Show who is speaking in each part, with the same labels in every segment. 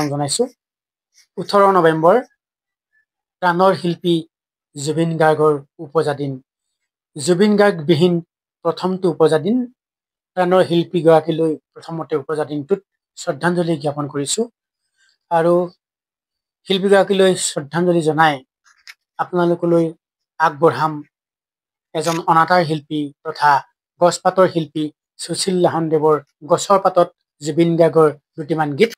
Speaker 1: স্বাগতম জনাইছোঁ। 18 নৱেম্বৰ প্ৰাণৰ শিল্পী জুবিন গাৰ্গৰ উপজা দিন। জুবিন গাৰ্গবিহীন প্ৰথমটো উপজা দিন। প্ৰাণৰ শিল্পীগৰাকীলৈ প্ৰথমতে উপজা দিনটোত শ্ৰদ্ধাঞ্জলি জ্ঞাপন কৰিছোঁ আৰু শিল্পীগৰাকীলৈ শ্ৰদ্ধাঞ্জলি জনাই আপোনালোকলৈ আগবঢ়াম এজন অনাতাঁৰ শিল্পী তথা গছপাতৰ শিল্পী সুশীল লাহনদেৱৰ গছৰ পাতত জুবিন গাৰ্গৰ দুটিমান গীত।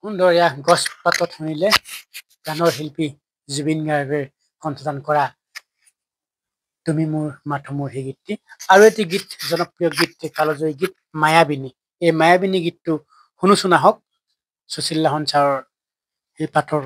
Speaker 1: সুন্দৰ এয়া গছ পাতত শুনিলে গানৰ শিল্পী জুবিন গাৰ্গে কণ্ঠদান কৰা তুমি মোৰ মাথো মোৰ সেই গীতটি। আৰু এটি গীত, জনপ্ৰিয় গীত, কালজয়ী গীত মায়াবিনী। এই মায়াবিনী গীতটো শুনোচোন আহক সুশীল লাহন ছাৰৰ সেই পাতৰ।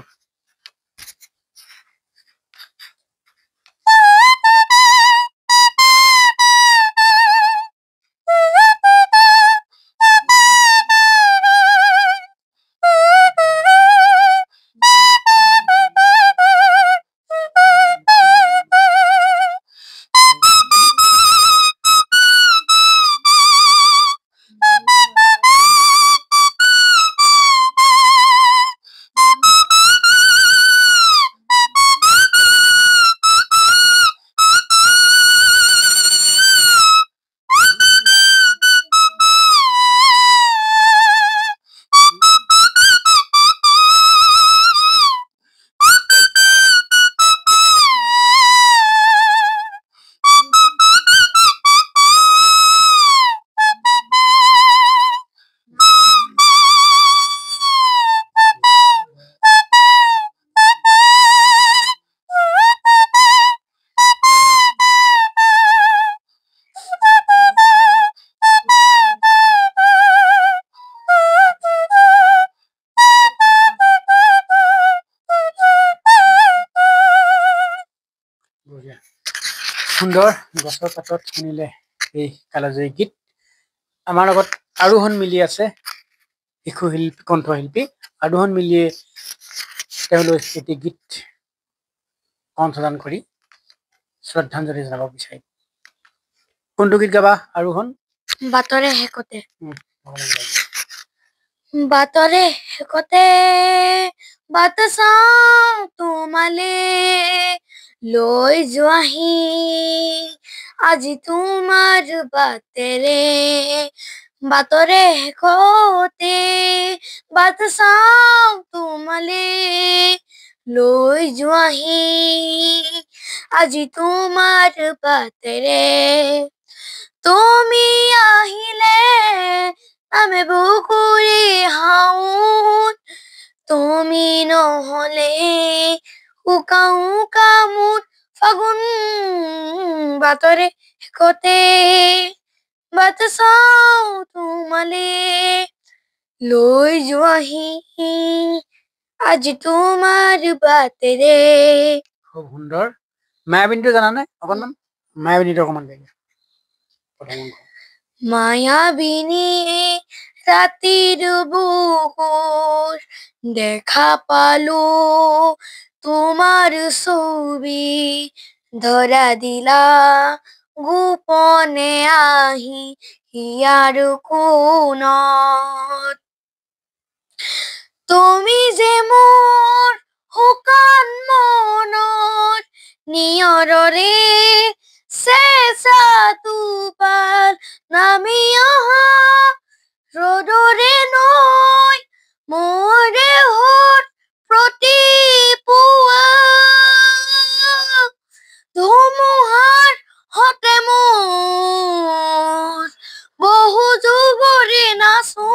Speaker 1: সুন্দৰ গছৰ পাতত শুনিলে এই কালজয়ী গীত। আমাৰ লগত আৰোহণ মিলি আছে শিশু শিল্পী, কণ্ঠশিল্পী আৰোহণ মিলিয়ে তেওঁলৈ এটি গীত কণ্ঠদান কৰি শ্ৰদ্ধাঞ্জলি জনাব বিচাৰিম। কোনটো গীত গাবা আৰোহণ?
Speaker 2: বাটৰে হেকতে। বাটৰে হেকতে বাট চাওঁ তোমালে লৈ যোৱাহি আজি তোমাৰ বাটেৰে। বাটৰে হেকতে বাট চাওঁ তোমালে লৈ যোৱাহি আজি তোমাৰ বাটেৰে। তুমি আহিলে নামে বুকুৰি হাউন, তুমি নহলে শুকাও কামোন ফাগুন। বাটৰে হেকতে বাট চাওঁ তোমালে লৈ যোৱাহি আজি তোমাৰ বাটেৰে।
Speaker 1: খুব সুন্দৰ। মায়াবিনীটো জানানে অকণমান? মায়াবিনীটো অকণমান গাই দিয়া।
Speaker 2: মায়াবিনী ৰাতিৰ বুকুৰ দেখা পালো তোমাৰ ছবি, ধৰা দিলা গোপনে আহি হিয়াৰ কোণত তুমি যে মোৰ শুকান মনত নিয়ৰৰে চেঁচা টোপাল নামি অহা ৰ'দৰে নৈ মোৰে হোত প্ৰতি পুৱা ধুমুহাৰ হতে মোৰ বহু যুৱৰে নাচো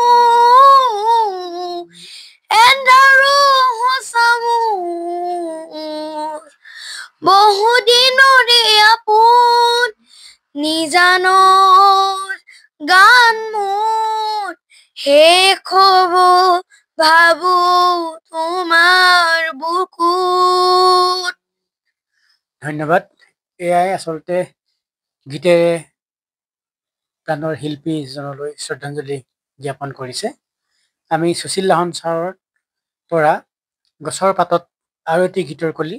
Speaker 2: এন্ধাৰো সঁচা মোৰ বহু দিনৰে আপোন নিজানৰ গান মোৰ শেষ হ'ব ভাবো তোমাৰ বুকুত।
Speaker 1: ধন্যবাদ। এয়াই আচলতে গীতেৰে গানৰ শিল্পীজনলৈ শ্ৰদ্ধাঞ্জলি জ্ঞাপন কৰিছে। আমি সুশীল লাহন ছাৰৰ পৰা গছৰ পাতত আৰু এটি গীতৰ কলি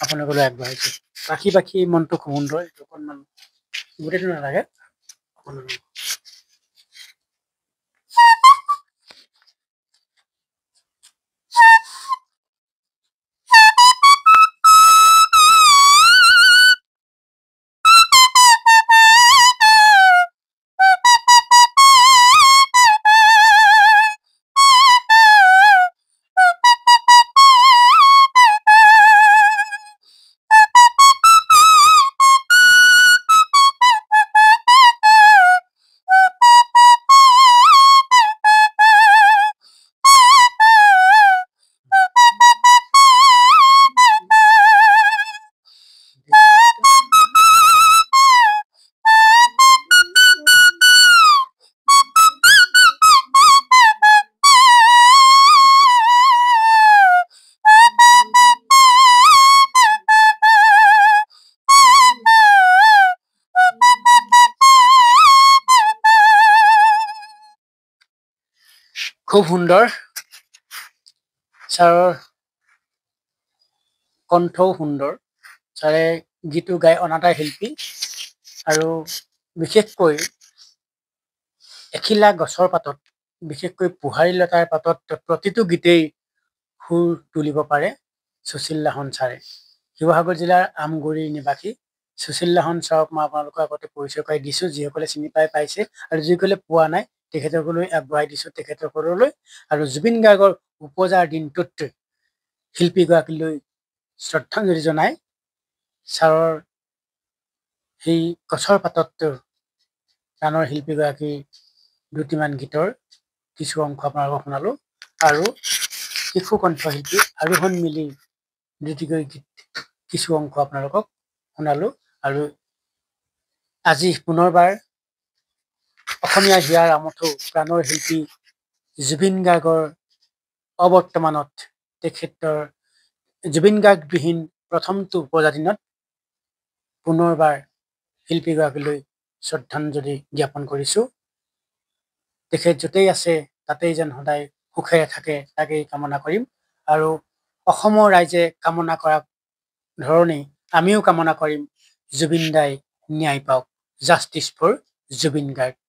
Speaker 1: আপোনালোকলৈ আগবঢ়াইছো। পাখি পাখি মনটো খুব সুন্দৰ, এইটো অকণমান গোটেইটো নালাগে। খুব সুন্দৰ, ছাৰৰ কণ্ঠও সুন্দৰ। ছাৰে গীতো গাই অনাতাঁৰ শিল্পী আৰু বিশেষকৈ এখিলা গছৰ পাতত, বিশেষকৈ পোহাৰী লতাৰ পাতত প্ৰতিটো গীতেই সুৰ তুলিব পাৰে সুশীল লাহন ছাৰে। শিৱসাগৰ জিলাৰ আমগুৰিৰ নিবাসী সুশীল লাহন ছাৰক মই আপোনালোকৰ আগতে পৰিচয় কৰাই দিছো। যিসকলে চিনি পাইছে আৰু যিসকলে পোৱা নাই তেখেতসকললৈ আগবঢ়াই দিছো তেখেতসকললৈ। আৰু জুবিন গাৰ্গৰ উপজাৰ দিনটোত শিল্পীগৰাকীলৈ শ্ৰদ্ধাঞ্জলি জনাই ছাৰৰ সেই গছৰ পাতত গানৰ শিল্পীগৰাকীৰ দুটিমান গীতৰ কিছু অংশ আপোনালোকক শুনালো। আৰু শিশু কণ্ঠশিল্পী আৰোহণ মিলি দুটিকৈ গীত কিছু অংশ আপোনালোকক শুনালো। আৰু আজি পুনৰবাৰ অসমীয়া হিয়াৰ আমঠু গানৰ শিল্পী জুবিন গাৰ্গৰ অবৰ্তমানত তেখেতৰ জুবিন গাৰ্গবিহীন প্ৰথমটো প্ৰজাদিনত পুনৰবাৰ শিল্পীগৰাকীলৈ শ্ৰদ্ধাঞ্জলি জ্ঞাপন কৰিছো। তেখেত য'তেই আছে তাতেই যেন সদায় সুখেৰে থাকে তাকেই কামনা কৰিম। আৰু অসমৰ ৰাইজে কামনা কৰা ধৰণেই আমিও কামনা কৰিম জুবিন দাই ন্যায় পাওক। Justice for Zubeen Garg.